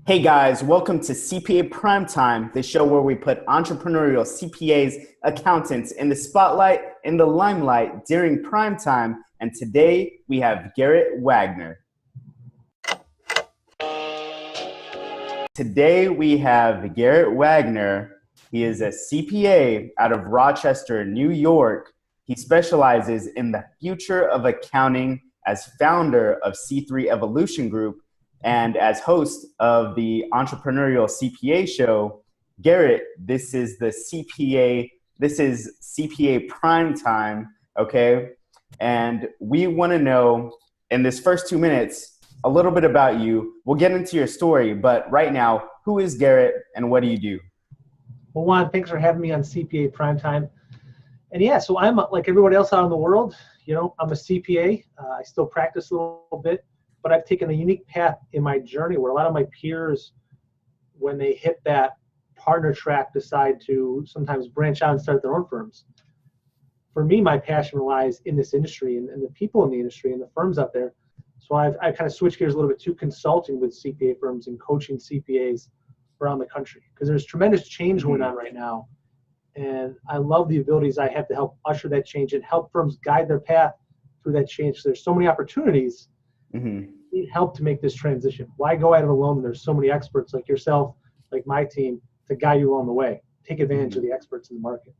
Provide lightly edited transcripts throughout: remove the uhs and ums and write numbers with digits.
Hey guys, welcome to CPA PrimeTime, the show where we put entrepreneurial CPAs, accountants in the spotlight, in the limelight during prime time. And today we have Garret Wagner. Today we have Garret Wagner. He is a CPA out of Rochester, New York. He specializes in the future of accounting as founder of C3 Evolution Group. And as host of the Entrepreneurial CPA show, Garrett, this is CPA Prime Time, okay? And we want to know in this first 2 minutes a little bit about you. We'll get into your story, but right now, who is Garrett and what do you do? Well, Juan, thanks for having me on CPA Prime Time. And yeah, so I'm like everybody else out in the world. I'm a CPA. I still practice a little bit. But I've taken a unique path in my journey where a lot of my peers, when they hit that partner track, decide to sometimes branch out and start their own firms. For me, my passion lies in this industry and the people in the industry and the firms out there. So I've kind of switched gears a little bit to consulting with CPA firms and coaching CPAs around the country because there's tremendous change going on right now. And I love the abilities I have to help usher that change and help firms guide their path through that change. So there's so many opportunities. Need help to make this transition. Why go at it alone? There's so many experts like yourself, like my team, to guide you along the way. Take advantage of the experts in the market.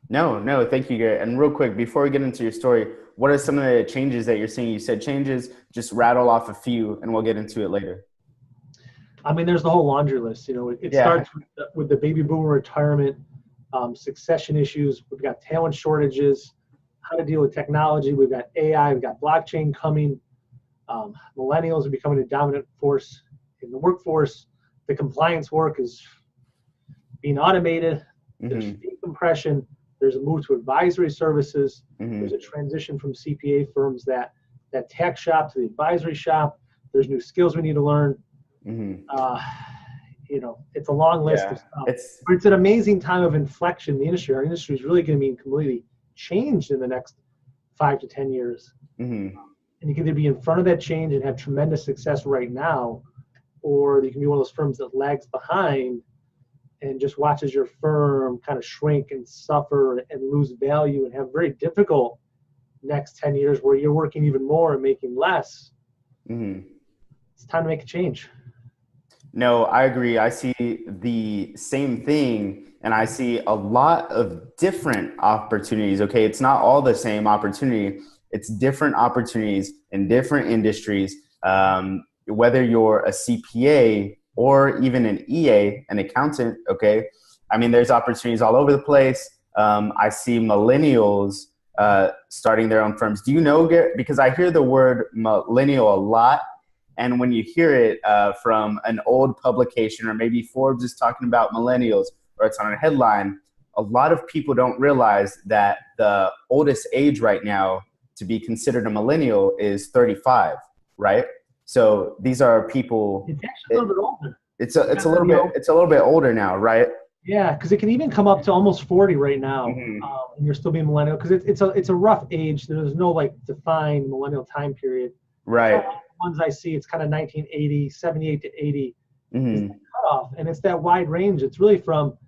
No, thank you, Garrett. And real quick, before we get into your story, what are some of the changes that you're seeing? You said changes, just rattle off a few and we'll get into it later. I mean, there's the whole laundry list. It starts with the baby boomer retirement, succession issues. We've got talent shortages, how to deal with technology. We've got AI, we've got blockchain coming. Millennials are becoming a dominant force in the workforce. The compliance work is being automated. There's fee compression. There's a move to advisory services. There's a transition from CPA firms, that tax shop to the advisory shop. There's new skills we need to learn. It's a long list of stuff. It's an amazing time of inflection in the industry. Our industry is really going to be completely changed in the next 5 to 10 years. And you can either be in front of that change and have tremendous success right now, or you can be one of those firms that lags behind and just watches your firm kind of shrink and suffer and lose value and have very difficult next 10 years where you're working even more and making less. It's time to make a change. No, I agree. I see the same thing. And I see a lot of different opportunities. Okay, it's not all the same opportunity. It's different opportunities in different industries. Whether you're a CPA or even an EA, an accountant, okay? I mean, there's opportunities all over the place. I see millennials starting their own firms. Do you know, Garrett? Because I hear the word millennial a lot. And when you hear it from an old publication, or maybe Forbes is talking about millennials, or it's on a headline, a lot of people don't realize that the oldest age right now to be considered a millennial is 35, right? So these are people. It's actually a little bit older. It's a little bit older now, right? Yeah, because it can even come up to almost 40 right now, and you're still being millennial because it's a rough age. There's no defined millennial time period. Right. The ones I see, it's kind of 1980, 78 to 80 is the cutoff, and it's that wide range. It's really from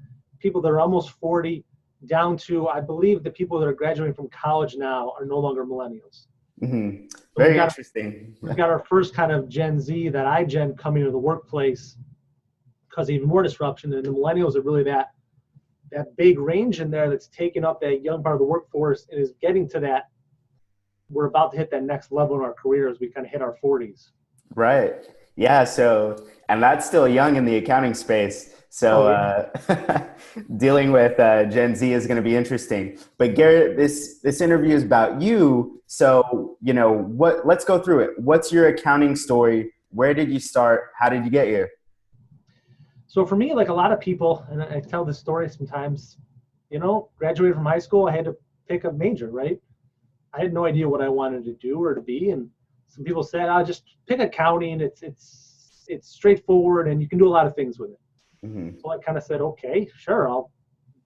people that are almost 40 down to, I believe, the people that are graduating from college now are no longer millennials. Very interesting. We've got our first kind of Gen Z, that iGen, coming into the workplace because of even more disruption. And the millennials are really that big range in there that's taking up that young part of the workforce and is getting to that. We're about to hit that next level in our career as we kind of hit our 40s. Right. Yeah. So, and that's still young in the accounting space. So dealing with Gen Z is going to be interesting. But Garrett, this interview is about you. So, let's go through it. What's your accounting story? Where did you start? How did you get here? So for me, like a lot of people, and I tell this story sometimes, graduated from high school, I had to pick a major, right? I had no idea what I wanted to do or to be. And some people said, I'll just pick accounting. It's straightforward and you can do a lot of things with it. So I kind of said, okay, sure, I'll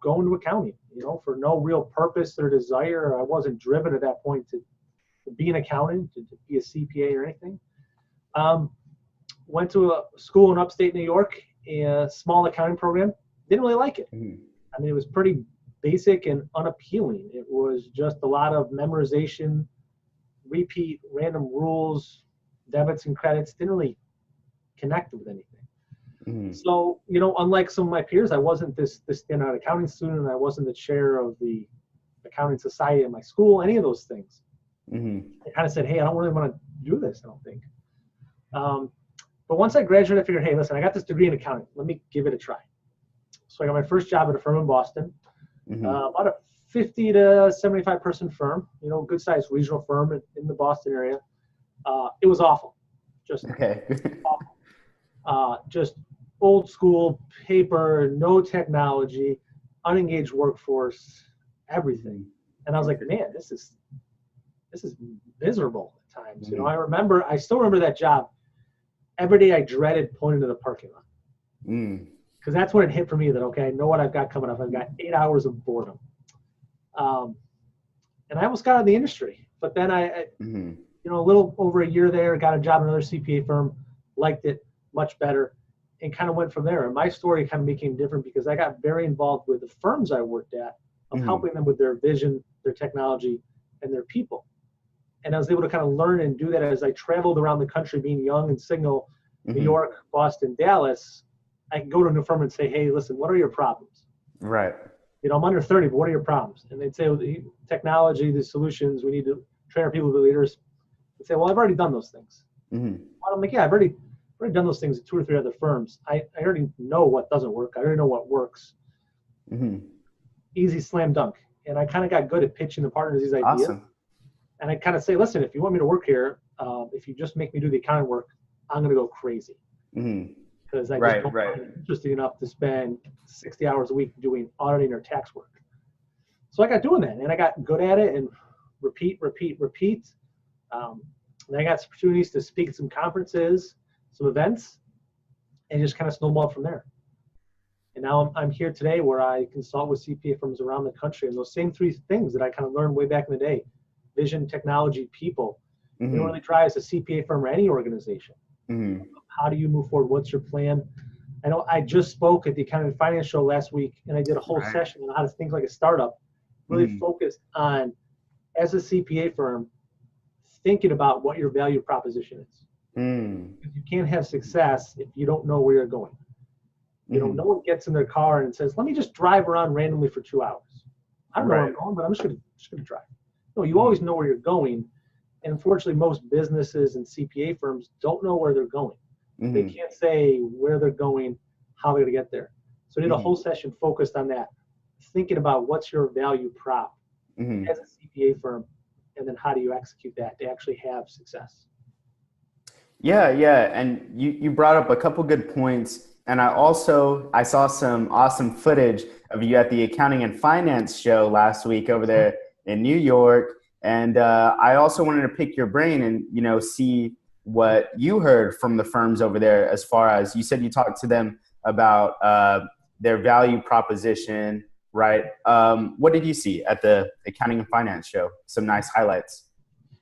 go into accounting, for no real purpose or desire. I wasn't driven at that point to be an accountant, to be a CPA or anything. went to a school in upstate New York, a small accounting program. Didn't really like it. Mm-hmm. I mean, it was pretty basic and unappealing. It was just a lot of memorization, repeat random rules, debits and credits. Didn't really connect with anything. Mm-hmm. So, unlike some of my peers, I wasn't this standout accounting student. I wasn't the chair of the accounting society at my school, any of those things. Mm-hmm. I kind of said, hey, I don't really want to do this, I don't think. But once I graduated, I figured, hey, listen, I got this degree in accounting. Let me give it a try. So I got my first job at a firm in Boston, Mm-hmm. about a 50 to 75 person firm, good sized regional firm in the Boston area. It was awful, just Okay. awful. Just old school paper, no technology, unengaged workforce, everything. And I was like, man, this is miserable at times. Mm-hmm. I still remember that job. Every day I dreaded pulling into the parking lot. Because that's when it hit for me that, okay, I know what I've got coming up. I've got 8 hours of boredom. And I almost got out of the industry. But then Mm-hmm. a little over a year there, got a job in another CPA firm, liked it much better, and kind of went from there. And my story kind of became different because I got very involved with the firms I worked at of Mm-hmm. helping them with their vision, their technology, and their people. And I was able to kind of learn and do that as I traveled around the country being young and single, New Mm-hmm. York, Boston, Dallas. I can go to a new firm and say, hey, listen, what are your problems? Right. I'm under 30, but what are your problems? And they'd say, well, the technology, the solutions, we need to train our people to be leaders. I'd say, well, I've already done those things. Mm-hmm. I'm like, yeah, I've already done those things at 2 or 3 other firms. I already know what doesn't work. I already know what works. Mm-hmm. Easy slam dunk. And I kind of got good at pitching the partners these ideas. Awesome. And I kind of say, listen, if you want me to work here, if you just make me do the accounting work, I'm going to go crazy. Mm-hmm. Because I Right, just don't right. find it interesting enough to spend 60 hours a week doing auditing or tax work. So I got doing that, and I got good at it, and repeat. Then I got some opportunities to speak at some conferences, some events, and just kind of snowballed from there. And now I'm here today where I consult with CPA firms around the country, and those same 3 things that I kind of learned way back in the day, vision, technology, people, Mm-hmm. it really drives a CPA firm or any organization. Mm-hmm. How do you move forward? What's your plan? I know I just spoke at the Accounting and Finance Show last week, and I did a whole Right. session on how to think like a startup, really Mm-hmm. focused on, as a CPA firm, thinking about what your value proposition is. Mm-hmm. Because you can't have success if you don't know where you're going. No one gets in their car and says, let me just drive around randomly for 2 hours. I don't know where I'm going, but I'm just going to drive. No, you always know where you're going. And unfortunately, most businesses and CPA firms don't know where they're going. Mm-hmm. They can't say where they're going, how they're going to get there. So I did a Mm-hmm. whole session focused on that, thinking about what's your value prop Mm-hmm. as a CPA firm, and then how do you execute that to actually have success. Yeah, yeah. And you brought up a couple good points. And I saw some awesome footage of you at the Accounting and Finance Show last week over there in New York. And I also wanted to pick your brain and, see what you heard from the firms over there, as far as you said you talked to them about their value proposition, right? What did you see at the Accounting and Finance Show? Some nice highlights.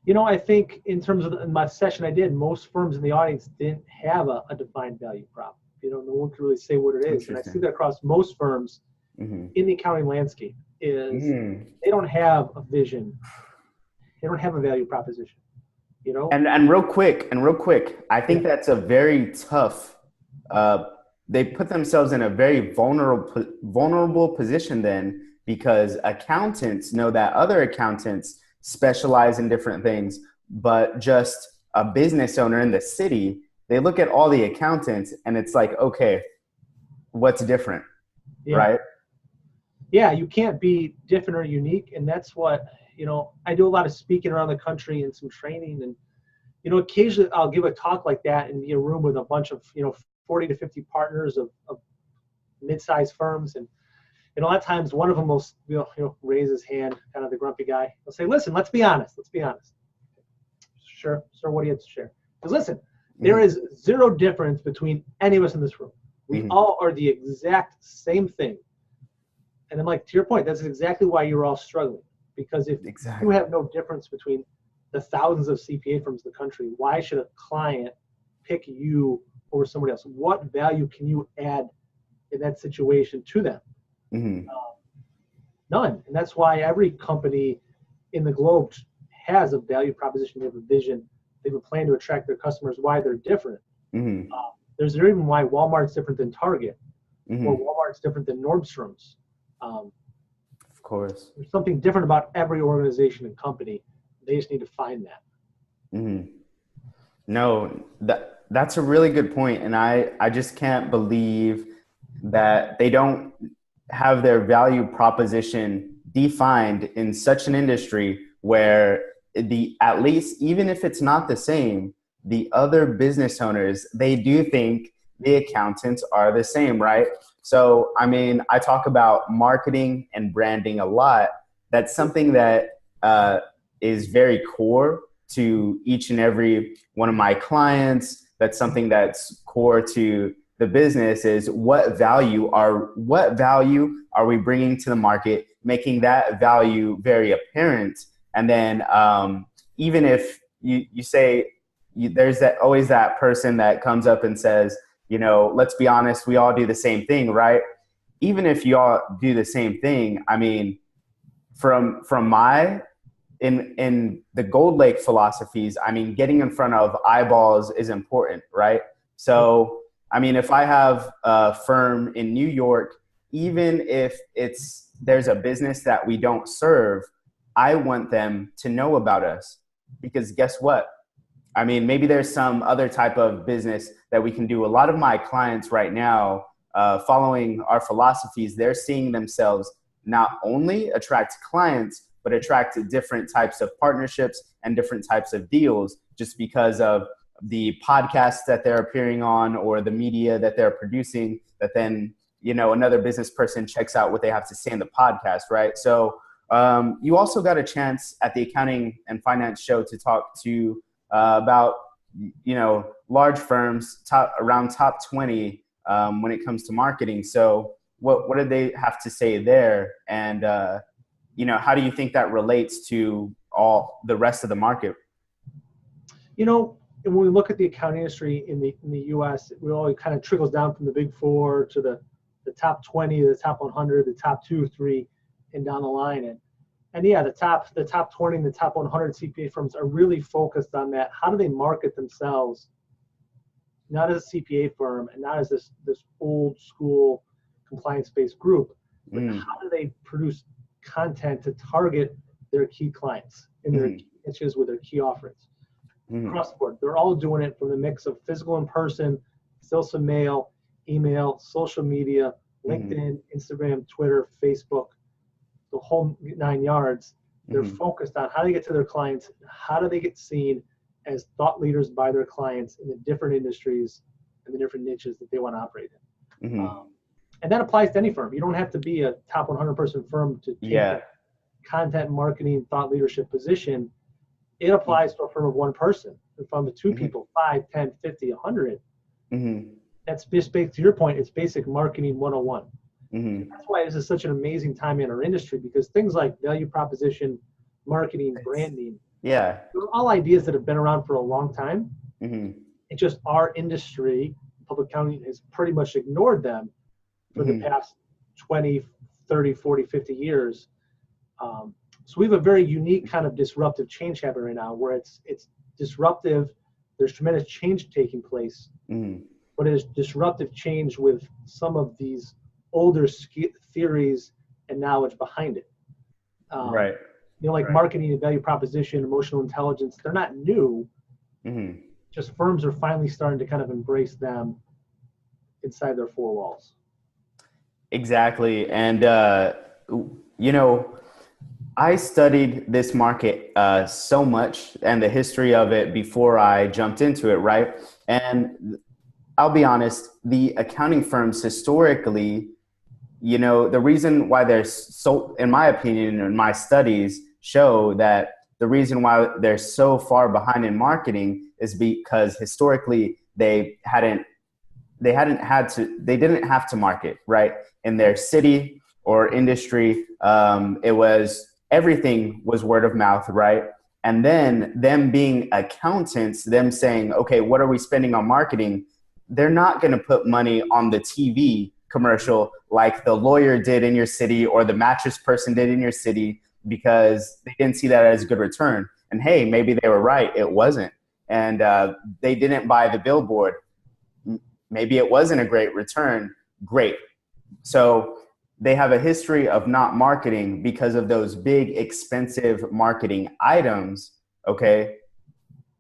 I think in terms of my session I did, most firms in the audience didn't have a defined value prop. No one could really say what it is. And I see that across most firms Mm-hmm. in the accounting landscape is Mm-hmm. they don't have a vision. They don't have a value proposition. And real quick, I think that's a very tough, they put themselves in a very vulnerable position then, because accountants know that other accountants specialize in different things, but just a business owner in the city, they look at all the accountants and it's like, okay, what's different, right? Yeah, you can't be different or unique. And that's what, I do a lot of speaking around the country and some training. And, occasionally I'll give a talk like that and be in a room with a bunch of, 40 to 50 partners of mid-sized firms. And a lot of times one of them will, raise his hand, kind of the grumpy guy. He'll say, listen, let's be honest. Sure. Sir, what do you have to share? Because listen, there is zero difference between any of us in this room. We all are the exact same thing. And I'm like, to your point, that's exactly why you're all struggling. Because if you have no difference between the thousands of CPA firms in the country, why should a client pick you over somebody else? What value can you add in that situation to them? Mm-hmm. None. And that's why every company in the globe has a value proposition. They have a vision. They have a plan to attract their customers, why they're different. Mm-hmm. There's a reason why Walmart's different than Target, Mm-hmm. or Walmart's different than Nordstrom's. Of course. There's something different about every organization and company. They just need to find that. Mm-hmm. No, that's a really good point. And I just can't believe that they don't have their value proposition defined in such an industry where at least, even if it's not the same, the other business owners, they do think the accountants are the same, right? So, I mean, I talk about marketing and branding a lot. That's something that is very core to each and every one of my clients. That's something that's core to the business, is what value are we bringing to the market, making that value very apparent. And then even if you say there's always that person that comes up and says, let's be honest, we all do the same thing, right? Even if you all do the same thing, I mean, from my in the Gold Lake philosophies, I mean, getting in front of eyeballs is important, right? So, I mean, if I have a firm in New York, even if there's a business that we don't serve, I want them to know about us, because guess what? I mean, maybe there's some other type of business that we can do. A lot of my clients right now, following our philosophies, they're seeing themselves not only attract clients, but attract different types of partnerships and different types of deals, just because of the podcasts that they're appearing on or the media that they're producing, that then, another business person checks out what they have to say in the podcast, right? So you also got a chance at the Accounting and Finance show to talk to about, large firms, around top 20 when it comes to marketing. So what did they have to say there? And, how do you think that relates to all the rest of the market? And when we look at the accounting industry in the U.S., it all kind of trickles down from the big four to the top 20, the top 100, the top 2, 3, and down the line. And yeah, the top 20 and the top 100 CPA firms are really focused on that. How do they market themselves, not as a CPA firm and not as this old school compliance-based group, but how do they produce content to target their key clients in their key niches with their key offerings? Across the board, they're all doing it from the mix of physical and person, still some mail, email, social media, LinkedIn, Instagram, Twitter, Facebook, the whole 9 yards. They're focused on how do they get to their clients, how do they get seen as thought leaders by their clients in the different industries and the different niches that they want to operate in. And that applies to any firm. You don't have to be a top 100 person firm to take a content marketing thought leadership position. It applies to a firm of one person. If I'm with two people, 5, 10, 50, 100, that's just to your point, it's basic marketing 101. That's why this is such an amazing time in our industry, because things like value proposition, marketing, branding, they're all ideas that have been around for a long time. It's just our industry, public accounting, has pretty much ignored them for the past 20, 30, 40, 50 years. So we have a very unique kind of disruptive change happening right now, where it's disruptive. There's tremendous change taking place, but it is disruptive change with some of these older theories and knowledge behind it. Like marketing and value proposition, emotional intelligence, they're not new. Just firms are finally starting to kind of embrace them inside their four walls. Exactly. And, I studied this market so much and the history of it before I jumped into it, right? And I'll be honest, the accounting firms historically, the reason why they're so, in my opinion, and my studies show that the reason why they're so far behind in marketing is because historically they didn't have to market, right? In their city or industry, everything was word of mouth, right? And then them being accountants, them saying, okay, what are we spending on marketing? they're not going to put money on the TV commercial like the lawyer did in your city or the mattress person did in your city, because they didn't see that as a good return. And hey, maybe they were right, it wasn't. And they didn't buy the billboard. Maybe it wasn't a great return. Great. So they have a history of not marketing because of those big, expensive marketing items, okay,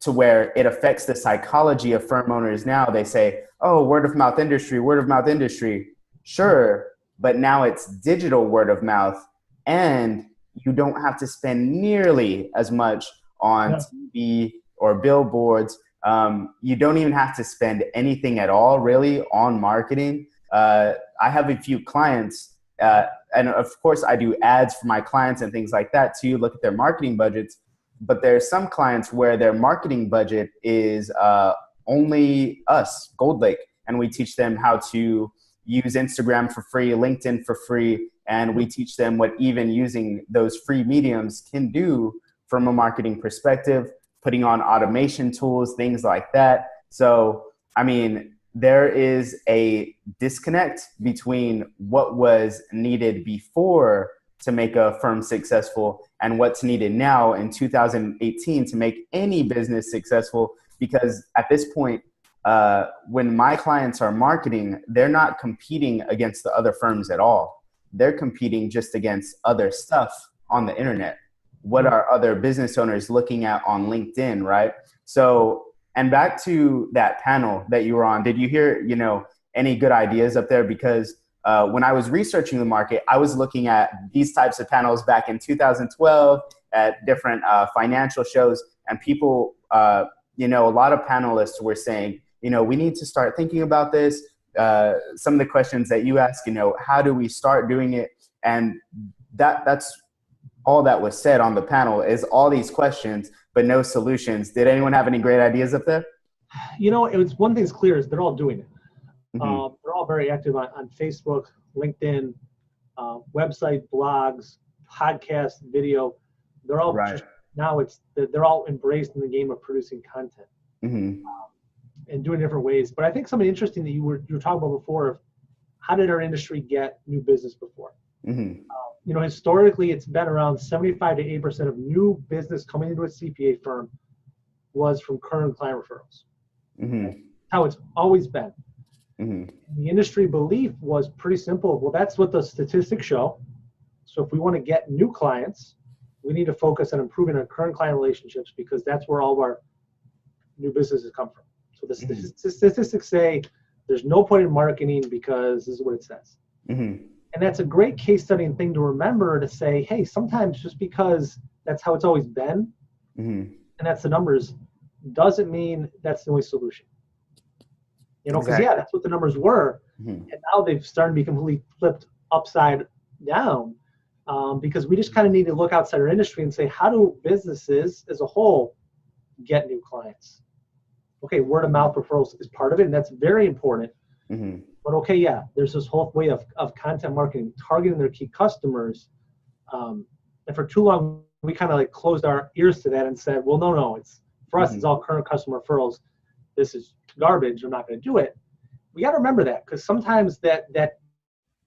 to where it affects the psychology of firm owners. Now they say, oh, word of mouth industry, word of mouth industry. Sure, but now it's digital word of mouth, and you don't have to spend nearly as much on TV or billboards. You don't even have to spend anything at all, really, on marketing. I have a few clients, and of course, I do ads for my clients and things like that too, look at their marketing budgets. But there's some clients where their marketing budget is only us, Gold Lake, and we teach them how to use Instagram for free, LinkedIn for free, and we teach them what even using those free mediums can do from a marketing perspective, putting on automation tools, things like that. So, I mean, there is a disconnect between what was needed before to make a firm successful and what's needed now in 2018 to make any business successful. Because at this point, when my clients are marketing, they're not competing against the other firms at all. They're competing just against other stuff on the internet. What are other business owners looking at on LinkedIn, right? So, and back to that panel that you were on, did you hear, any good ideas up there? Because when I was researching the market, I was looking at these types of panels back in 2012 at different financial shows, and people, a lot of panelists were saying, we need to start thinking about this. Some of the questions that you ask, how do we start doing it? And that's all that was said on the panel, is all these questions, but no solutions. Did anyone have any great ideas up there? It was one thing's clear is they're all doing it. Mm-hmm. They're all very active on Facebook, LinkedIn, website, blogs, podcast, video. They're all right. They're all embraced in the game of producing content. Mm-hmm. And doing different ways. But I think something interesting that you were talking about before of how did our industry get new business before? Mm-hmm. Historically, it's been around 75 to 80% of new business coming into a CPA firm was from current client referrals. Mm-hmm. That's how it's always been. Mm-hmm. The industry belief was pretty simple. Well, that's what the statistics show. So if we want to get new clients, we need to focus on improving our current client relationships, because that's where all of our new businesses come from. So the statistics say there's no point in marketing because this is what it says. Mm-hmm. And that's a great case study and thing to remember, to say, hey, sometimes just because that's how it's always been, mm-hmm. and that's the numbers, doesn't mean that's the only solution. Because exactly. that's what the numbers were. Mm-hmm. And now they've started to be completely flipped upside down, because we just kind of need to look outside our industry and say, how do businesses as a whole get new clients? Okay, word of mouth referrals is part of it, and that's very important. Mm-hmm. But okay, there's this whole way of content marketing, targeting their key customers. And for too long, we kind of closed our ears to that and said, well, no, it's for us, it's all current customer referrals. This is garbage. I'm not going to do it. We got to remember that, because sometimes that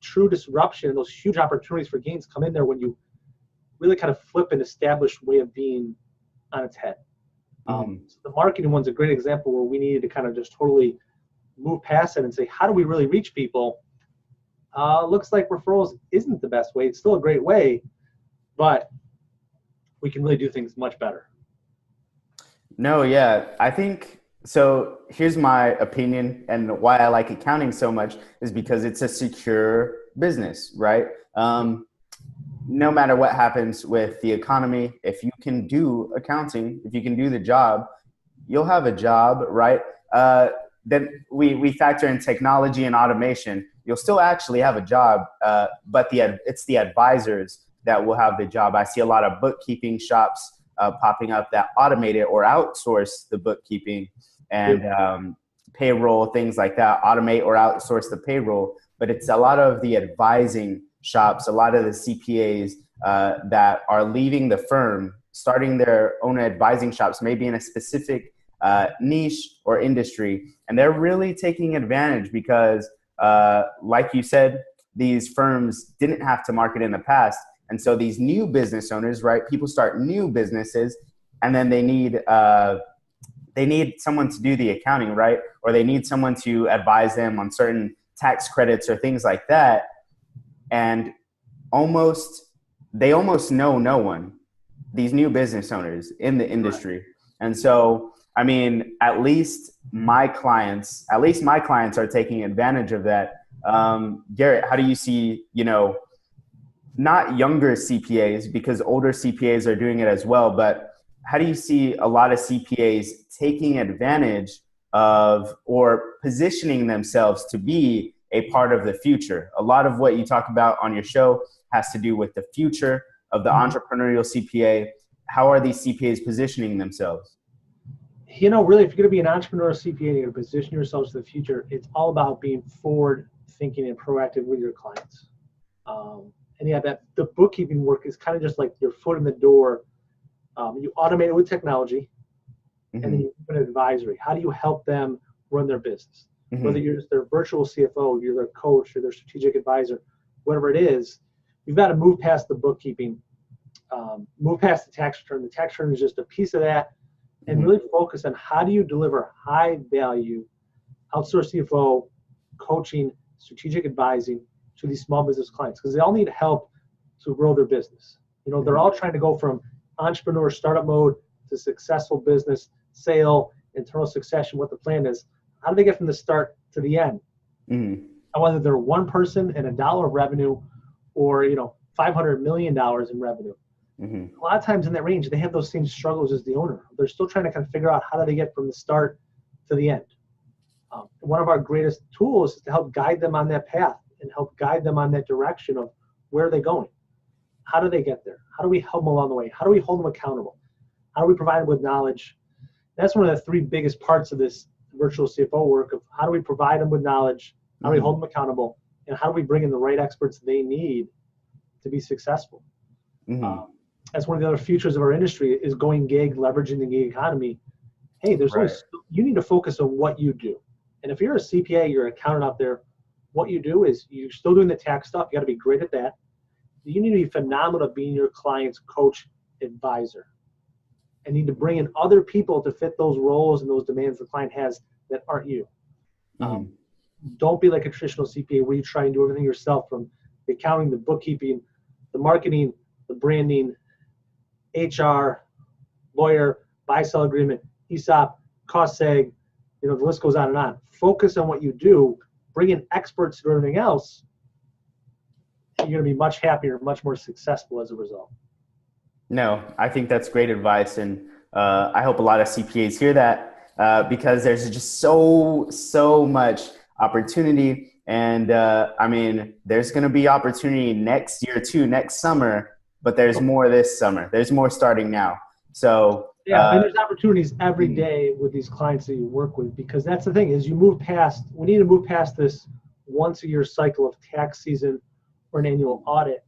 true disruption and those huge opportunities for gains come in there when you really kind of flip an established way of being on its head. So the marketing one's a great example where we needed to kind of just totally move past it and say, how do we really reach people? Looks like referrals isn't the best way. It's still a great way, but we can really do things much better. No, yeah, I think so. Here's my opinion, and why I like accounting so much is because it's a secure business, right? No matter what happens with the economy, if you can do accounting, if you can do the job, you'll have a job, right? Then we factor in technology and automation. You'll still actually have a job, but it's the advisors that will have the job. I see a lot of bookkeeping shops popping up that automate it or outsource the bookkeeping and payroll, things like that, automate or outsource the payroll. But it's a lot of the advising shops, a lot of the CPAs that are leaving the firm, starting their own advising shops, maybe in a specific niche or industry. And they're really taking advantage because, like you said, these firms didn't have to market in the past. And so these new business owners, right, people start new businesses, and then they need someone to do the accounting, right? Or they need someone to advise them on certain tax credits or things like that. And they almost know no one, these new business owners in the industry. And so, I mean, at least my clients are taking advantage of that. Garrett, how do you see, not younger CPAs, because older CPAs are doing it as well, but how do you see a lot of CPAs taking advantage of or positioning themselves to be a part of the future? A lot of what you talk about on your show has to do with the future of the entrepreneurial CPA. How are these CPAs positioning themselves? Really, if you're going to be an entrepreneurial CPA and you're going to position yourselves to the future, it's all about being forward thinking and proactive with your clients. That the bookkeeping work is kind of just like your foot in the door. You automate it with technology, and then you do an advisory. How do you help them run their business? Whether you're just their virtual CFO, you're their coach, or their strategic advisor, whatever it is, you've got to move past the bookkeeping, move past the tax return. The tax return is just a piece of that, and really focus on how do you deliver high value outsourced CFO coaching, strategic advising to these small business clients, because they all need help to grow their business. They're all trying to go from entrepreneur startup mode to successful business, sale, internal succession, what the plan is. How do they get from the start to the end? And whether they're one person and $1 of revenue or, $500 million in revenue. A lot of times in that range, they have those same struggles as the owner. They're still trying to kind of figure out how do they get from the start to the end. One of our greatest tools is to help guide them on that path and help guide them on that direction of where are they going? How do they get there? How do we help them along the way? How do we hold them accountable? How do we provide them with knowledge? That's one of the three biggest parts of this virtual CFO work of how do we provide them with knowledge? How do we hold them accountable? And how do we bring in the right experts they need to be successful? That's one of the other futures of our industry is going gig, leveraging the gig economy. Hey, you need to focus on what you do. And if you're a CPA, you're an accountant out there, what you do is you're still doing the tax stuff. You got to be great at that. You need to be phenomenal at being your client's coach, advisor, and need to bring in other people to fit those roles and those demands the client has that aren't you. Don't be like a traditional CPA where you try and do everything yourself, from the accounting, the bookkeeping, the marketing, the branding, HR, lawyer, buy-sell agreement, ESOP, cost seg, the list goes on and on. Focus on what you do, bring in experts to do everything else. You're going to be much happier, much more successful as a result. No, I think that's great advice. And I hope a lot of CPAs hear that because there's just so much opportunity. And there's going to be opportunity next year too, next summer, but there's more this summer. There's more starting now. So and there's opportunities every day with these clients that you work with, because that's the thing is we need to move past this once a year cycle of tax season or an annual audit.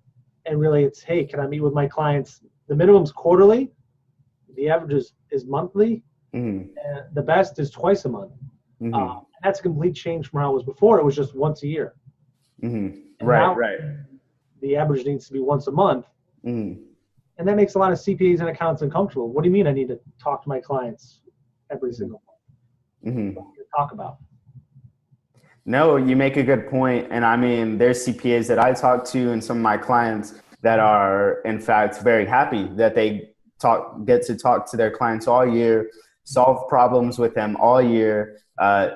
And really it's, hey, can I meet with my clients? The minimum's quarterly. The average is monthly. And the best is twice a month. That's a complete change from how it was before. It was just once a year. Right. The average needs to be once a month. And that makes a lot of CPAs and accountants uncomfortable. What do you mean I need to talk to my clients every single month? What do you talk about? No, you make a good point. And there's CPAs that I talk to and some of my clients that are, in fact, very happy that they get to talk to their clients all year, solve problems with them all year,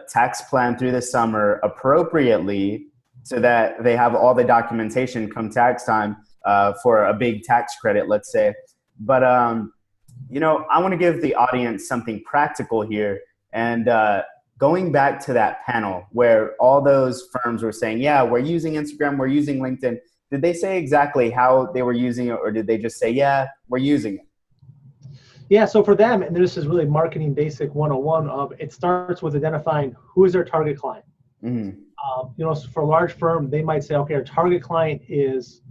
tax plan through the summer appropriately so that they have all the documentation come tax time for a big tax credit, let's say. But, I want to give the audience something practical here. And going back to that panel where all those firms were saying, yeah, we're using Instagram, we're using LinkedIn. Did they say exactly how they were using it, or did they just say, yeah, we're using it? Yeah, so for them, and this is really marketing basic 101 of it starts with identifying who is their target client. So for a large firm, they might say, okay, our target client is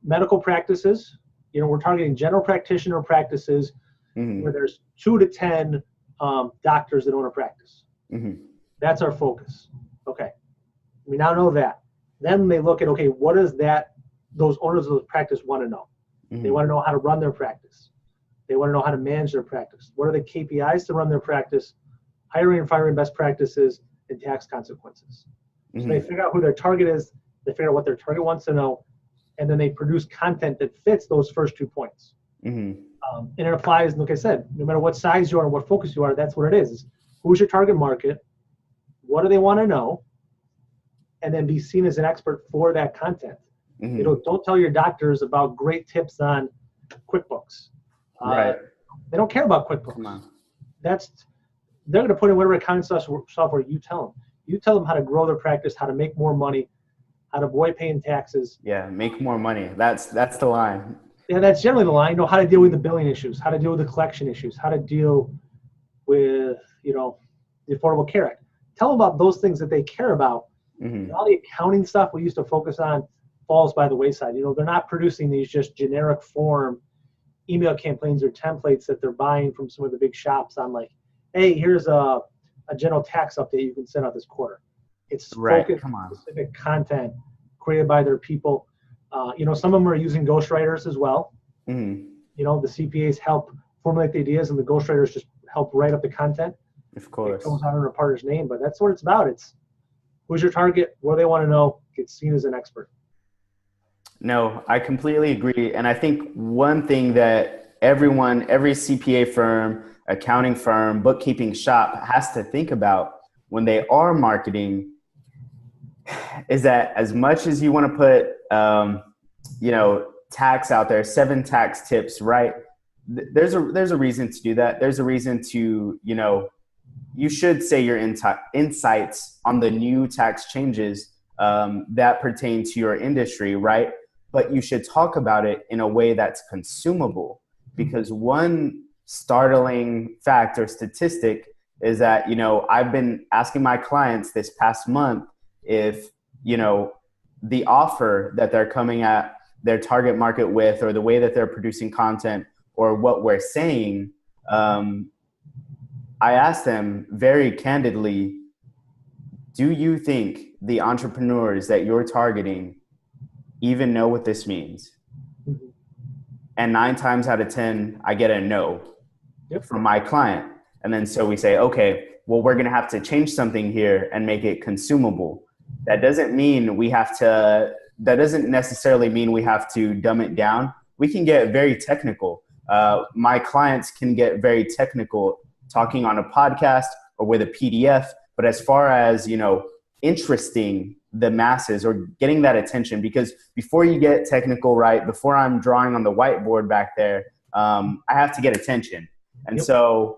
medical practices. We're targeting general practitioner practices where there's 2 to 10 doctors that own a practice. Mm-hmm. That's our focus. Okay. We now know that. Then they look at, okay, what does those owners of the practice want to know? Mm-hmm. They want to know how to run their practice. They want to know how to manage their practice. What are the KPIs to run their practice, hiring and firing best practices, and tax consequences. Mm-hmm. So they figure out who their target is, they figure out what their target wants to know, and then they produce content that fits those first 2 points. Mm-hmm. And it applies, like I said, no matter what size you are and what focus you are, that's what it is. Who's your target market? What do they want to know? And then be seen as an expert for that content. Mm-hmm. You know, don't tell your doctors about great tips on QuickBooks. Right. They don't care about QuickBooks. Come on. They're going to put in whatever accounting software you tell them. You tell them how to grow their practice, how to make more money, how to avoid paying taxes. Yeah, make more money. That's the line. Yeah, that's generally the line. You know, how to deal with the billing issues, how to deal with the collection issues, how to deal with, you know, the Affordable Care Act. Tell them about those things that they care about. Mm-hmm. And all the accounting stuff we used to focus on falls by the wayside. You know, they're not producing these just generic form email campaigns or templates that they're buying from some of the big shops on, like, hey, here's a general tax update you can send out this quarter. It's focused on specific content created by their people. You know, some of them are using ghostwriters as well. Mm-hmm. You know, the CPAs help formulate the ideas and the ghostwriters just help write up the content. Of course. It goes out under a partner's name, but that's what it's about. It's who's your target, what do they want to know, get seen as an expert. No, I completely agree. And I think one thing that every CPA firm, accounting firm, bookkeeping shop has to think about when they are marketing is that as much as you want to put, you know, tax out there, 7 tax tips, right? There's a reason to do that. There's a reason to, you know, you should say your insights on the new tax changes that pertain to your industry, right? But you should talk about it in a way that's consumable, because one startling fact or statistic is that, you know, I've been asking my clients this past month if, you know, the offer that they're coming at their target market with, or the way that they're producing content, or what we're saying, I asked them very candidly, do you think the entrepreneurs that you're targeting even know what this means? Mm-hmm. And 9 times out of 10, I get a no from my client. And then so we say, okay, well, we're going to have to change something here and make it consumable. That doesn't necessarily mean we have to dumb it down. We can get very technical. My clients can get very technical talking on a podcast or with a PDF. But as far as, you know, interesting the masses or getting that attention, because before you get technical, right, before I'm drawing on the whiteboard back there, I have to get attention. And so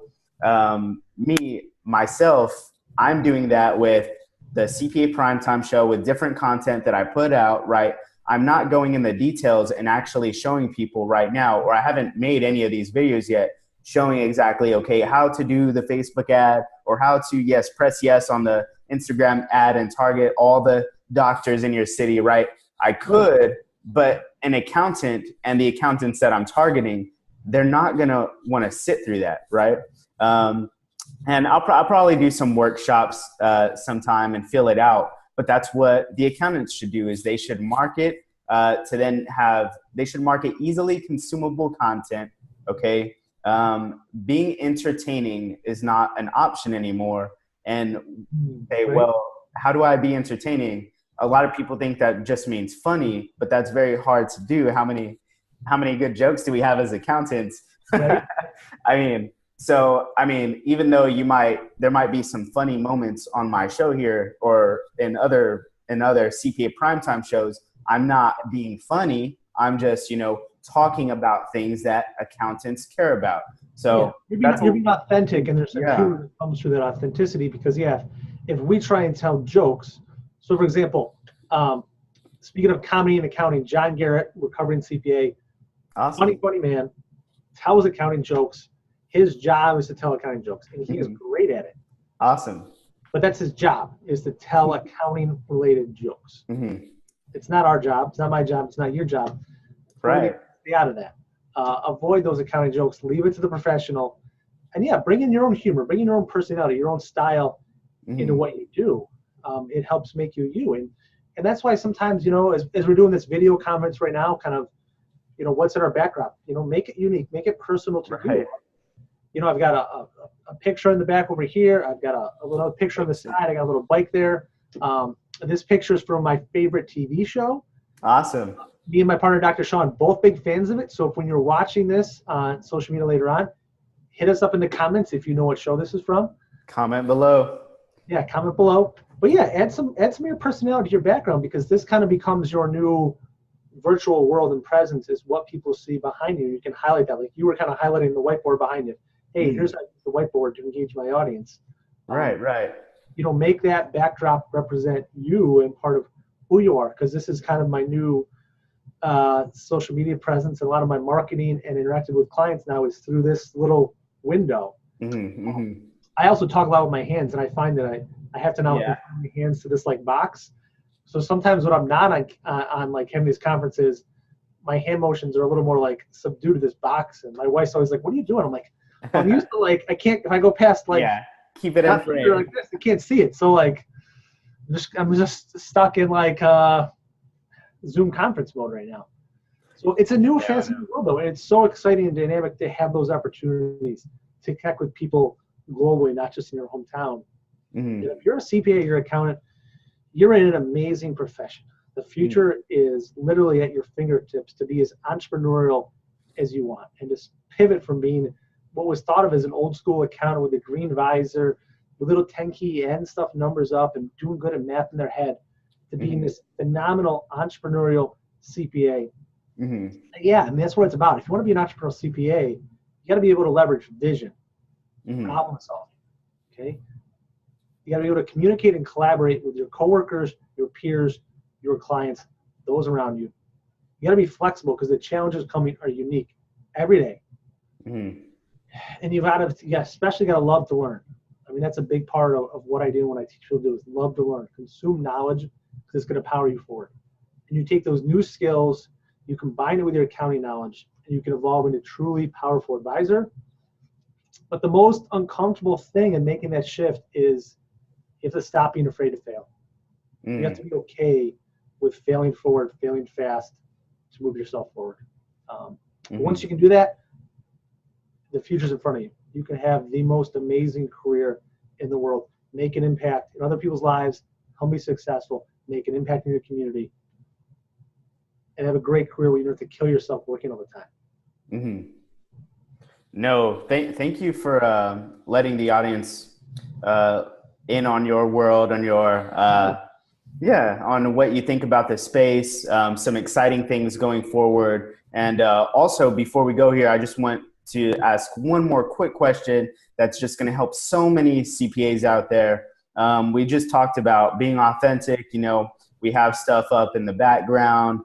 myself, I'm doing that with the CPA PrimeTime show with different content that I put out, right? I'm not going in the details and actually showing people right now, or I haven't made any of these videos yet, showing exactly, okay, how to do the Facebook ad, or how to, press yes on the Instagram ad and target all the doctors in your city, right? I could, but an accountant and the accountants that I'm targeting, they're not going to want to sit through that, right? And I'll probably do some workshops sometime and fill it out. But that's what the accountants should do, is they should market they should market easily consumable content, okay? Being entertaining is not an option anymore. And say, well, how do I be entertaining? A lot of people think that just means funny, but that's very hard to do. How many good jokes do we have as accountants? Right. I mean, even though there might be some funny moments on my show here or in other CPA primetime shows, I'm not being funny. I'm just, you know, talking about things that accountants care about. So you're being authentic, and there's a cue that comes through that authenticity, because if we try and tell jokes, so for example, speaking of comedy and accounting, John Garrett, recovering CPA, awesome. funny man, tells accounting jokes. His job is to tell accounting jokes, and he is great at it. Awesome. But that's his job, is to tell accounting-related jokes. Mm-hmm. It's not our job. It's not my job. It's not your job. Right. Stay out of that. Avoid those accounting jokes. Leave it to the professional. And yeah, bring in your own humor, bring in your own personality, your own style into what you do. It helps make you you. And that's why sometimes, as we're doing this video conference right now, kind of, what's in our background, make it unique, make it personal to you. I've got a picture in the back over here. I've got a little picture on the side. I got a little bike there. This picture is from my favorite TV show. Awesome. Me and my partner, Dr. Sean, both big fans of it. So if when you're watching this on social media later on, hit us up in the comments if you know what show this is from. Comment below. Yeah, comment below. But yeah, add some of your personality to your background, because this kind of becomes your new virtual world and presence is what people see behind you. You can highlight that. Like you were kind of highlighting the whiteboard behind you. Hey, here's the whiteboard to engage my audience. Right. Make that backdrop represent you and part of who you are, because this is kind of my new social media presence, and a lot of my marketing and interacting with clients now is through this little window. I also talk a lot with my hands, and I find that I have to now put my hands to this like box. So sometimes when I'm not on like having these conferences, my hand motions are a little more like subdued to this box, and my wife's always like, "What are you doing?" I'm like, "I'm used to like I can't if I go past like keep it in frame like this, I can't see it." So like I'm just stuck in like Zoom conference mode right now. So it's a new fascinating world though, and it's so exciting and dynamic to have those opportunities to connect with people globally, not just in your hometown. If you're a CPA, you're an accountant, you're in an amazing profession. The future is literally at your fingertips to be as entrepreneurial as you want, and just pivot from being what was thought of as an old school accountant with a green visor, with little 10-key and stuff numbers up and doing good at math in their head, to being this phenomenal entrepreneurial CPA. Yeah, and that's what it's about. If you want to be an entrepreneurial CPA, you got to be able to leverage vision, problem solving. Okay, you got to be able to communicate and collaborate with your coworkers, your peers, your clients, those around you. You got to be flexible, because the challenges coming are unique every day. And you've got to, especially got to love to learn. I mean, that's a big part of what I do when I teach people to do is love to learn, consume knowledge, because it's going to power you forward. And you take those new skills, you combine it with your accounting knowledge, and you can evolve into a truly powerful advisor. But the most uncomfortable thing in making that shift is you have to stop being afraid to fail. You have to be okay with failing forward, failing fast to move yourself forward. Once you can do that, the future's in front of you. You can have the most amazing career in the world, make an impact in other people's lives, help be successful, make an impact in your community, and have a great career where you don't have to kill yourself working all the time. No, thank you for letting the audience in on your world, on your on what you think about the space, some exciting things going forward. And also, before we go here, I just want to ask one more quick question that's just going to help so many CPAs out there. We just talked about being authentic. We have stuff up in the background.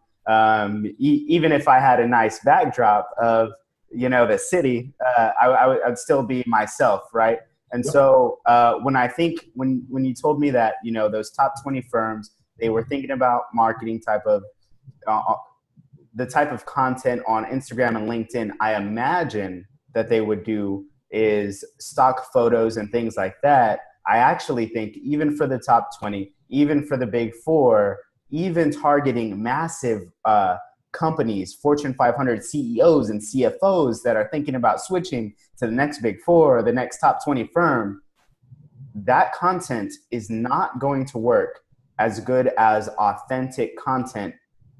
Even if I had a nice backdrop of, the city, I'd still be myself, right? And so when you told me that, those top 20 firms, they were thinking about marketing the type of content on Instagram and LinkedIn, I imagine that they would do is stock photos and things like that. I actually think even for the top 20, even for the big four, even targeting massive companies, Fortune 500 CEOs and CFOs that are thinking about switching to the next big four or the next top 20 firm, that content is not going to work as good as authentic content,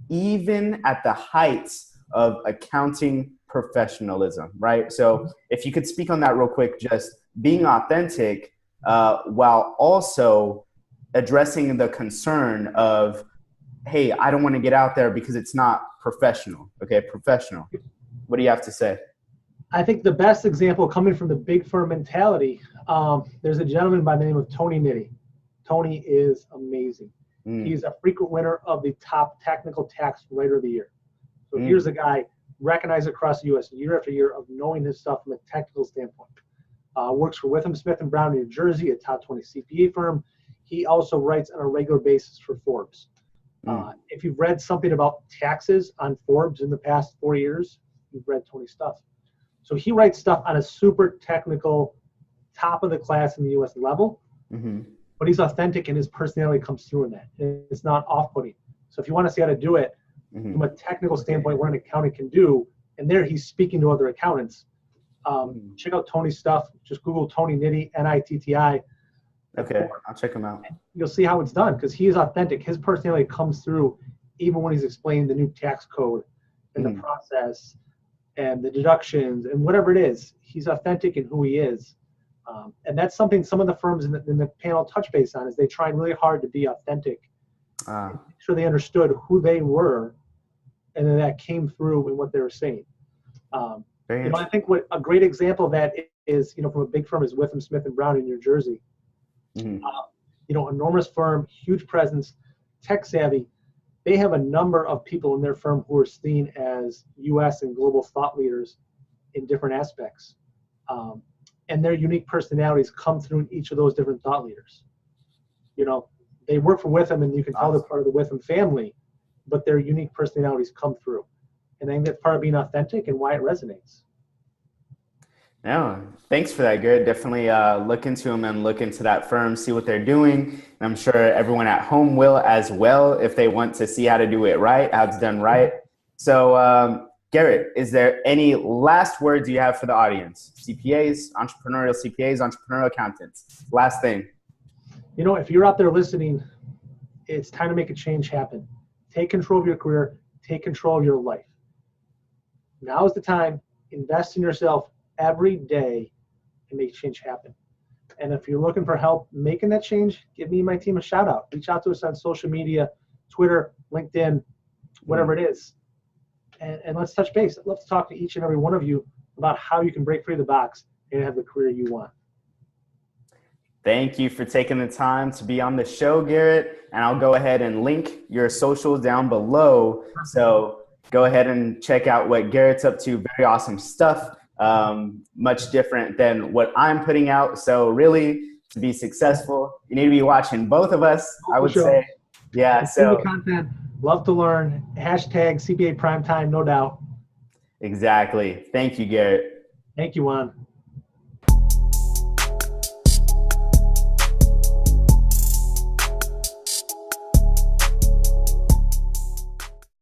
even at the heights of accounting professionalism, right? So if you could speak on that real quick, just being authentic while also addressing the concern of, hey, I don't want to get out there because it's not professional. Okay, professional. What do you have to say? I think the best example coming from the big firm mentality, there's a gentleman by the name of Tony Nitty. Tony is amazing. He's a frequent winner of the top technical tax writer of the year. So here's a guy recognized across the U.S. year after year of knowing his stuff from a technical standpoint. Works for Witham, Smith & Brown in New Jersey, a top 20 CPA firm. He also writes on a regular basis for Forbes. If you've read something about taxes on Forbes in the past 4 years, you've read Tony's stuff. So he writes stuff on a super technical, top of the class in the US level, but he's authentic and his personality comes through in that. It's not off-putting. So if you want to see how to do it from a technical standpoint, what an accountant can do, and there he's speaking to other accountants. Check out Tony's stuff. Just Google Tony Nitti, Nitti. Okay, I'll check him out. You'll see how it's done because he is authentic. His personality comes through even when he's explaining the new tax code and the process and the deductions and whatever it is. He's authentic in who he is. And that's something some of the firms in the panel touch base on is they tried really hard to be authentic. Make sure they understood who they were and then that came through in what they were saying. I think what a great example of that is, from a big firm is Witham, Smith & Brown in New Jersey. Enormous firm, huge presence, tech savvy. They have a number of people in their firm who are seen as U.S. and global thought leaders in different aspects. And their unique personalities come through in each of those different thought leaders. They work for Witham and you can tell they're part of the Witham family, but their unique personalities come through. And I think that's part of being authentic and why it resonates. No, thanks for that, Garrett. Definitely look into them and look into that firm, see what they're doing. And I'm sure everyone at home will as well if they want to see how to do it right, how it's done right. So, Garrett, is there any last words you have for the audience? CPAs, entrepreneurial accountants. Last thing. If you're out there listening, it's time to make a change happen. Take control of your career. Take control of your life. Now is the time. Invest in yourself every day and make change happen. And if you're looking for help making that change, give me and my team a shout out. Reach out to us on social media, Twitter, LinkedIn, whatever it is. And let's touch base. I'd love to talk to each and every one of you about how you can break free of the box and have the career you want. Thank you for taking the time to be on the show, Garrett. And I'll go ahead and link your socials down below. So go ahead and check out what Garrett's up to. Very awesome stuff. Much different than what I'm putting out. So really, to be successful, you need to be watching both of us, I would say. Yeah. So content, love to learn. Hashtag CPA PrimeTime, no doubt. Exactly. Thank you, Garrett. Thank you, Juan.